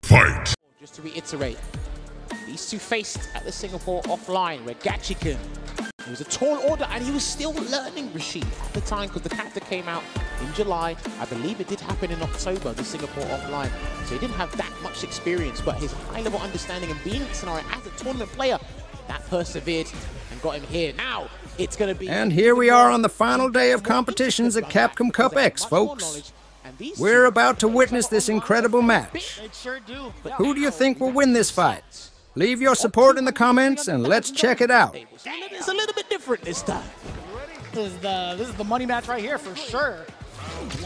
Fight! Just to reiterate, these two faced at the Singapore offline where Gachikun, it was a tall order and he was still learning RASHID at the time because the character came out in July. I believe it did happen in October, the Singapore offline. So he didn't have that much experience, but his high-level understanding and being in the scenario as a tournament player, that persevered and got him here. Now, it's going to be... And here we are on the final day of competitions at Capcom Cup X, folks. We're about to witness this incredible match. Who do you think will win this fight? Leave your support in the comments and let's check it out. It's a little bit different this time. This is the money match right here for sure.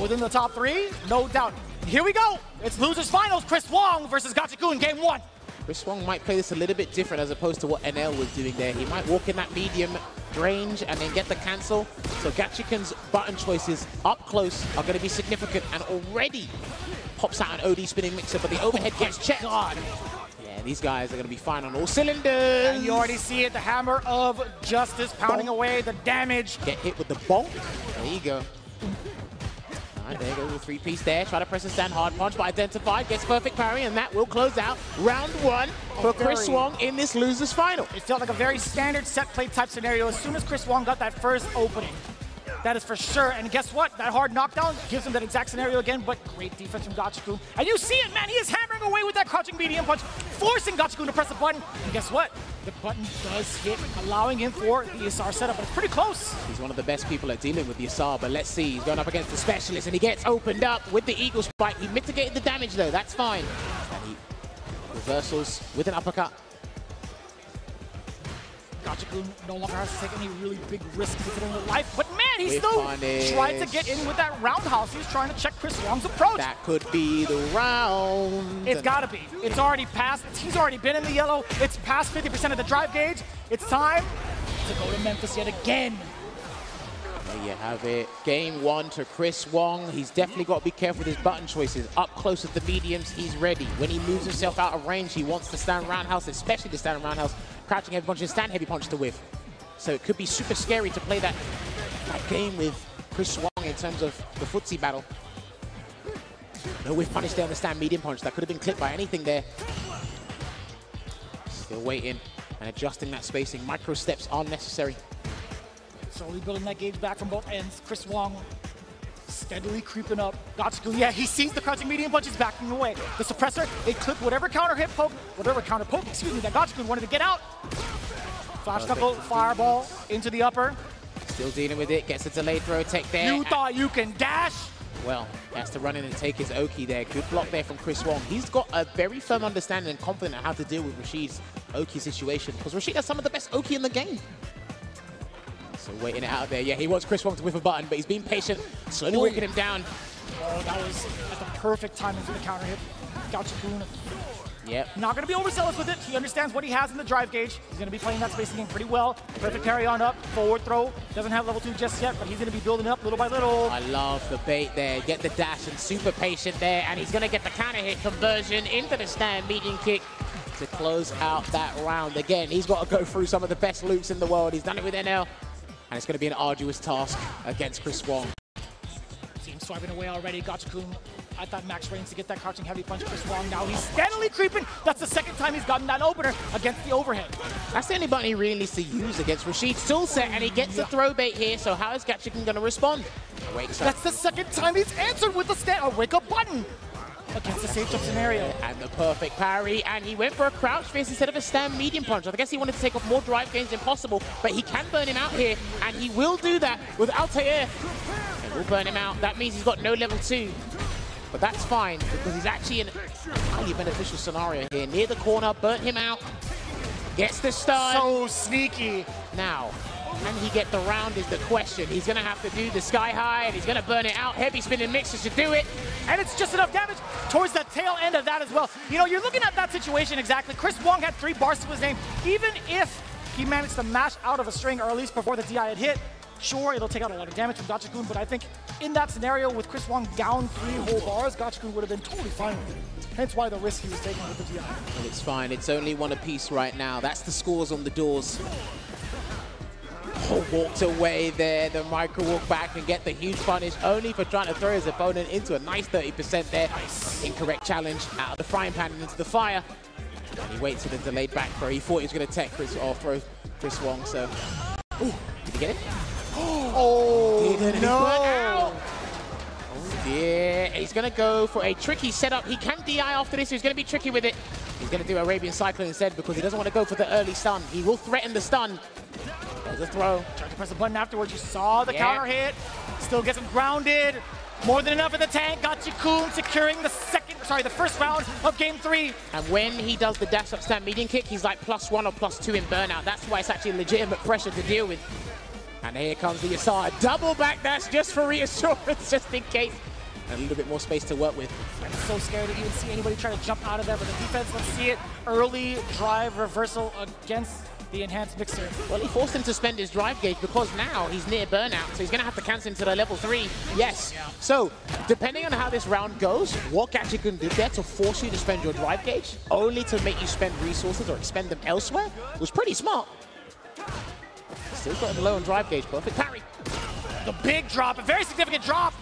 Within the top three, no doubt. Here we go. It's losers finals. Chris Wong versus Gachikun, game one. Chris Wong might play this a little bit different as opposed to what NL was doing there. He might walk in that medium range and then get the cancel. So Gachikun's button choices up close are going to be significant and already pops out an OD spinning mixer, but the overhead gets checked. God. Yeah, these guys are going to be fine on all cylinders. And you already see it, the hammer of justice pounding away, the damage. Get hit with the bonk. There you go. All right, there goes the three-piece there. Try to press a stand hard punch, but identified, gets perfect parry, and that will close out round one for Chris Wong in this losers final. It felt like a very standard set play type scenario as soon as Chris Wong got that first opening. That is for sure. And guess what? That hard knockdown gives him that exact scenario again, but great defense from Gachikun. And you see it, man. He is hammering away with that crouching medium punch, forcing Gachikun to press the button. And guess what? The button does hit, allowing him for the Isar setup, but it's pretty close. He's one of the best people at dealing with the Isar, but let's see. He's going up against the specialist, and he gets opened up with the Eagle Spike. He mitigated the damage, though. That's fine. And he reversals with an uppercut. Gachikun no longer has to take any really big risks considering the life, but man, he still tried to get in with that roundhouse. He's trying to check Chris Wong's approach. That could be the round. It's gotta be. It's already passed. He's already been in the yellow. It's past 50% of the drive gauge. It's time to go to Memphis yet again. There you have it. Game one to Chris Wong. He's definitely got to be careful with his button choices. Up close with the mediums, he's ready. When he moves himself out of range, he wants to stand roundhouse, especially the stand roundhouse, crouching heavy punch and stand heavy punch to whiff. So it could be super scary to play that game with Chris Wong in terms of the footsie battle. No whiff punish there on the stand medium punch. That could have been clipped by anything there. Still waiting and adjusting that spacing. Micro steps are necessary. Slowly building that gauge back from both ends. Chris Wong steadily creeping up. Gachikun, yeah, he sees the crouching medium punch, he's backing away. The suppressor, it clipped whatever counter poke, excuse me, that Gachikun wanted to get out. Flash knuckle, fireball into the upper. Still dealing with it, gets a delayed throw tech there. You thought you can dash? Well, has to run in and take his Oki there. Good block there from Chris Wong. He's got a very firm understanding and confident on how to deal with RASHID's Oki situation, because RASHID has some of the best Oki in the game. So waiting it out there. Yeah, he wants Chris Wong to whiff a button, but he's being patient, slowly walking him down. Oh, that was at the perfect timing for the counter hit. Gachikun. Yep. Not going to be overzealous with it. He understands what he has in the drive gauge. He's going to be playing that spacing game pretty well. Perfect parry on up, forward throw. Doesn't have level 2 just yet, but he's going to be building up little by little. I love the bait there. Get the dash and super patient there, and he's going to get the counter hit conversion into the stand medium kick to close out that round. Again, he's got to go through some of the best loops in the world. He's done it with NL. And it's going to be an arduous task against Chris Wong. See him swiping away already. Gachikun at that max range to get that crouching heavy punch. Chris Wong now, he's steadily creeping. That's the second time he's gotten that opener against the overhead. That's the only button he really needs to use against RASHID's toolset, and he gets a throw bait here, so how is Gachikun going to respond? That's the second time he's answered with a wake-up button against the safe jump scenario. And the perfect parry, and he went for a crouch fist instead of a stand medium punch. I guess he wanted to take off more drive gains than possible, but he can burn him out here, and he will do that with Altair. It will burn him out. That means he's got no level 2. But that's fine, because he's actually in a highly beneficial scenario here. Near the corner, burnt him out. Gets the stun. So sneaky. Now, can he get the round is the question. He's going to have to do the sky high, and he's going to burn it out. Heavy spinning mixer should do it. And it's just enough damage towards the tail end of that as well. You know, you're looking at that situation exactly. Chris Wong had 3 bars to his name. Even if he managed to mash out of a string, or at least before the DI had hit, sure, it'll take out a lot of damage from Gachikun, but I think in that scenario with Chris Wong down 3 whole bars, Gachikun would have been totally fine with it. Hence why the risk he was taking with the DI. Well, it's fine. It's only one apiece right now. That's the scores on the doors. Oh, walked away there, the micro walk back and get the huge punish, only for trying to throw his opponent into a nice 30% there. Incorrect challenge, out of the frying pan and into the fire. And he waits for the delayed back throw. He thought he was going to tech Chris or throw Chris Wong, so... Ooh, did he get it? Oh, didn't. no! Oh dear, he's going to go for a tricky setup. He can DI after this, so he's going to be tricky with it. He's going to do Arabian Cyclone instead because he doesn't want to go for the early stun. He will threaten the stun. There's a throw. Tried to press the button afterwards. You saw the counter hit. Still gets him grounded. More than enough in the tank. Gachikun securing the first round of game 3. And when he does the dash up stand medium kick, he's like +1 or +2 in burnout. That's why it's actually legitimate pressure to deal with. And here comes the Yasar. Double back dash just for reassurance, just in case. And a little bit more space to work with. I'm so scared to even see anybody try to jump out of there, but the defense, let's see it. Early drive reversal against the enhanced mixer. Well, he forced him to spend his drive gauge because now he's near burnout, so he's going to have to cancel into the level 3. Yes. So, depending on how this round goes, what Gachikun did there to force you to spend your drive gauge, only to make you spend resources or expend them elsewhere, was pretty smart. Still got him low on drive gauge. Perfect parry. The big drop, a very significant drop.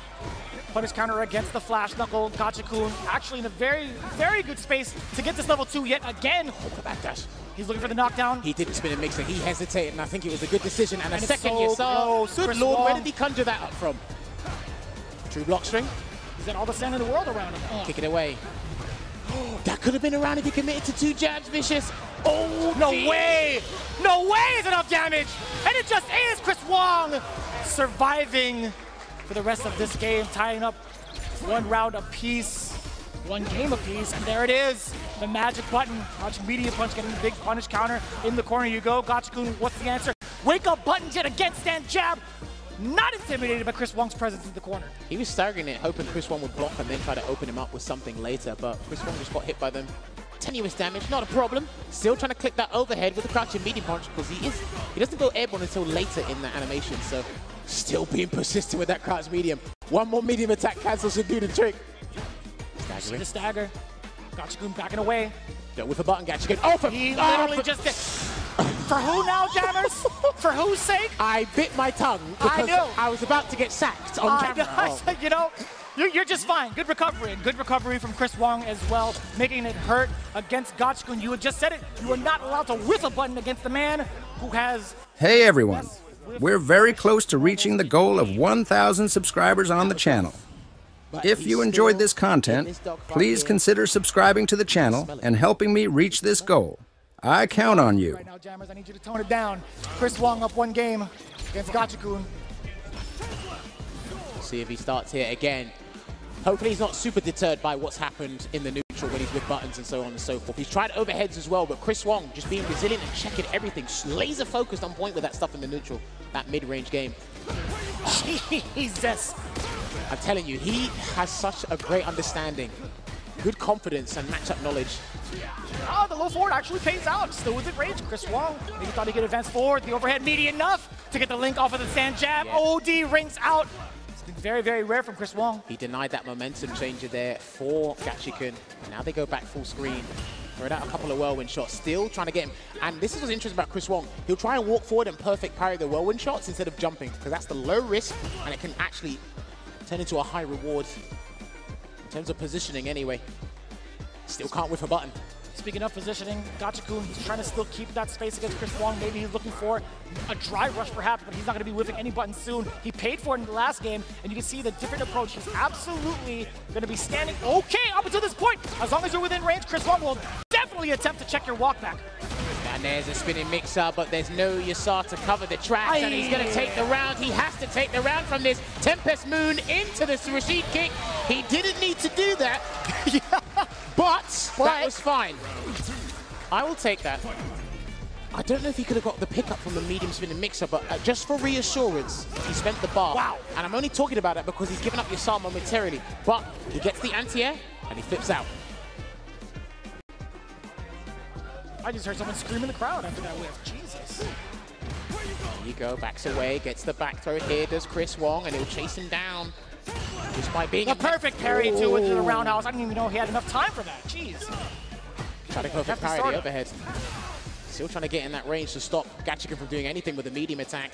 Punish counter against the flash knuckle. Gachikun actually in a very, very good space to get this level 2 yet again. Oh, the back dash. He's looking for the knockdown. He didn't spin a mixer. He hesitated, and I think it was a good decision. And a it's second so Yasar. Good Chris lord, Wong. where did he conjure that up from? True block string. He's got all the sand in the world around him. Kick it away. That could have been around if he committed to 2 jabs, Vicious. Oh, no way! No way is enough damage! And it just is Chris Wong surviving for the rest of this game, tying up 1 round apiece, 1 game apiece, and there it is. The magic button. Watch medium punch getting the big punish counter. In the corner you go. Gachikun, what's the answer? Wake up button jet against stand jab. Not intimidated by Chris Wong's presence in the corner. He was staggering it, hoping Chris Wong would block and then try to open him up with something later, but Chris Wong just got hit by them. Tenuous damage, not a problem. Still trying to click that overhead with a crouching medium punch because he doesn't go airborne until later in the animation, so still being persistent with that crouch medium. 1 more medium attack cancel should do the trick. See the stagger. Gachikun backing away. Don't whiff a button, Gachikun. Oh, he literally just did. For who now, Jammers? For whose sake? I bit my tongue because I was about to get sacked on camera. Oh. You know, you're just fine. Good recovery. Good recovery from Chris Wong as well, making it hurt against Gachikun. You had just said it. You are not allowed to whiff a button against the man who has... Hey, everyone. We're very close to reaching the goal of 1,000 subscribers on the channel. If you enjoyed this content, please consider subscribing to the channel and helping me reach this goal. I count on you. Right now, Jammers, I need you to tone it down. Chris Wong up 1 game against Gachikun. See if he starts here again. Hopefully he's not super deterred by what's happened in the neutral when he's with buttons and so on and so forth. He's tried overheads as well, but Chris Wong just being resilient and checking everything. Laser focused on point with that stuff in the neutral. That mid-range game. Jesus. I'm telling you, he has such a great understanding, good confidence and matchup knowledge. Oh, the low forward actually pays out. Still within range. Chris Wong, maybe thought he could advance forward. The overhead meaty enough to get the link off of the sand jab. Yeah. OD rings out. It's been very, very rare from Chris Wong. He denied that momentum changer there for Gachikun. Now they go back full screen. Throw out a couple of whirlwind shots, still trying to get him. And this is what's interesting about Chris Wong. He'll try and walk forward and perfect parry the whirlwind shots instead of jumping, because that's the low risk, and it can actually turn into a high reward in terms of positioning anyway. Still can't whiff a button. Speaking of positioning, Gachikun, he's trying to still keep that space against Chris Wong. Maybe he's looking for a dry rush perhaps, but he's not going to be whiffing any buttons soon. He paid for it in the last game, and you can see the different approach. He's absolutely going to be standing okay up until this point. As long as you're within range, Chris Wong will definitely attempt to check your walk back. And there's a spinning mix-up, but there's no Yasar to cover the tracks, and he's going to take the round. He has to take the round from this Tempest Moon into the RASHID kick. He didn't need to do that, but that was fine. I will take that. I don't know if he could have got the pickup from the medium spinning mixer, but just for reassurance, he spent the bar. Wow. And I'm only talking about that because he's given up Yasar momentarily, but he gets the anti-air, and he flips out. I just heard someone scream in the crowd after that whiff. Jesus. There you go, backs away, gets the back throw here, does Chris Wong, and he'll chase him down. Just by being a perfect parry too into the roundhouse. I didn't even know he had enough time for that. Jeez. Try to perfect parry the overhead. Still trying to get in that range to stop Gachikun from doing anything with a medium attack.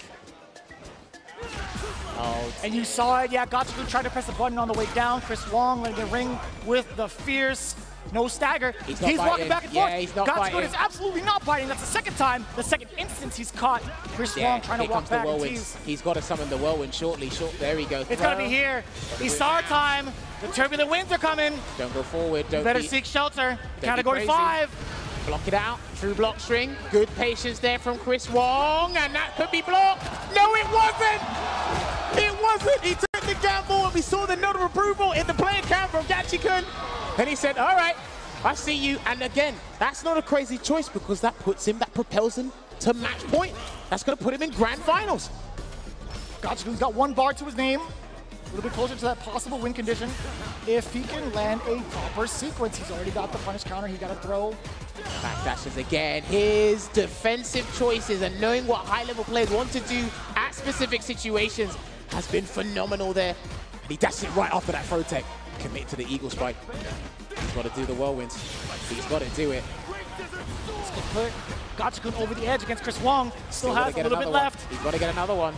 Oh, and you saw it, yeah, Gachikun tried to press the button on the way down. Chris Wong letting the ring with the fierce, no stagger. He's walking back and forth. Yeah, he's not fighting. Gachikun is absolutely not fighting. That's the second time, the second instance he's caught Chris Wong trying to walk back and tease. He's got to summon the whirlwind shortly. There he goes. It's going to be here. Isar time. The turbulent winds are coming. Don't go forward. Better seek shelter. Category 5. Block it out. True block string. Good patience there from Chris Wong. And that could be blocked. No, it wasn't. It wasn't. He took the gamble. And we saw the note of approval in the player cam from Gachikun. And he said, all right, I see you. And again, that's not a crazy choice because that propels him to match point. That's going to put him in grand finals. Gachikun's got 1 bar to his name. A little bit closer to that possible win condition. If he can land a proper sequence, he's already got the punish counter. He got to throw. Backdashes again. His defensive choices and knowing what high-level players want to do at specific situations has been phenomenal there. And he dashed it right after that throw tech. Commit to the eagle spike. He's got to do the whirlwinds. He's got to do it. This could put Gachikun over the edge against Chris Wong. Still has a little bit left. He's got to get another one.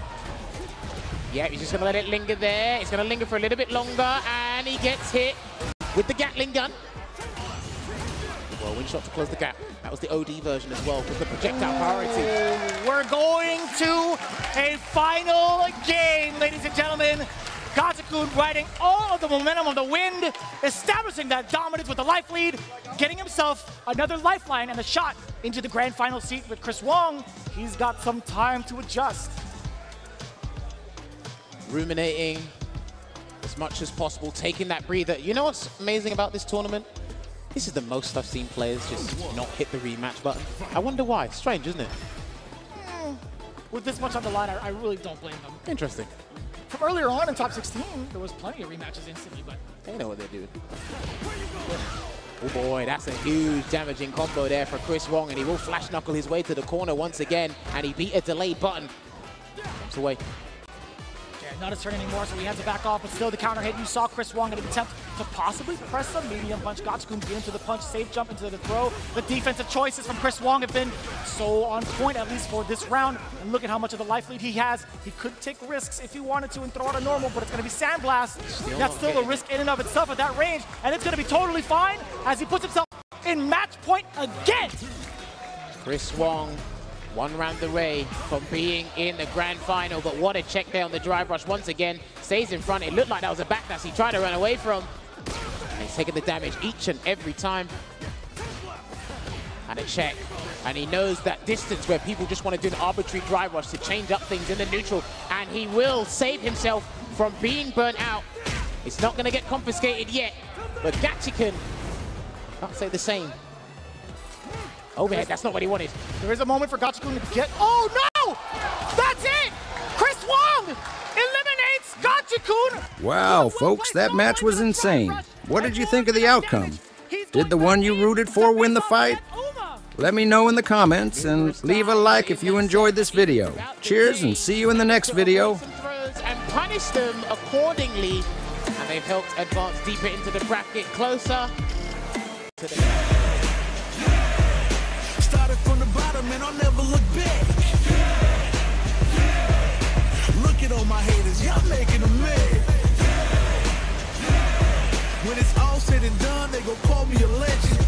Yeah, he's just going to let it linger there. It's going to linger for a little bit longer, and he gets hit with the Gatling gun. Whirlwind shot to close the gap. That was the OD version as well, with the projectile priority. We're going to a final game, ladies and gentlemen. Gachikun riding all of the momentum of the wind, establishing that dominance with the life lead, getting himself another lifeline and a shot into the grand final seat with Chris Wong. He's got some time to adjust. Ruminating as much as possible, taking that breather. You know what's amazing about this tournament? This is the most I've seen players just not hit the rematch button. I wonder why. Strange, isn't it? With this much on the line, I really don't blame them. Interesting. From earlier on in top 16, there was plenty of rematches instantly, but they know what they're doing. Oh boy, that's a huge damaging combo there for Chris Wong, and he will flash knuckle his way to the corner once again, and he beat a delayed button. Jumps away. Not his turn anymore, so he has to back off, but still the counter hit. You saw Chris Wong in an attempt to possibly press a medium punch. Gachikun get into the punch, safe jump into the throw. The defensive choices from Chris Wong have been so on point, at least for this round. And look at how much of the life lead he has. He could take risks if he wanted to and throw out a normal, but it's going to be Sandblast. That's still a risk in and of itself at that range, and it's going to be totally fine as he puts himself in match point again. Chris Wong, 1 round away from being in the grand final, but what a check there on the drive rush once again. Stays in front. It looked like that was a backdash he tried to run away from. And he's taking the damage each and every time. And a check. And he knows that distance where people just want to do an arbitrary drive rush to change up things in the neutral. And he will save himself from being burnt out. It's not going to get confiscated yet, but Gachikun can't say the same. Overhead, that's not what he wanted. There is a moment for Gachikun to get... Oh, no! That's it! Chris Wong eliminates Gachikun! Wow, folks, that match was insane. What did you think of the outcome? Did the one you rooted for win the fight? Let me know in the comments, and leave a like if you enjoyed this video. Cheers, and see you in the next video. And punish them accordingly. And they've helped advance deeper into the bracket, closer to the... From the bottom and I'll never look back. Look at all my haters, y'all making them mad. When it's all said and done, they gon' call me a legend.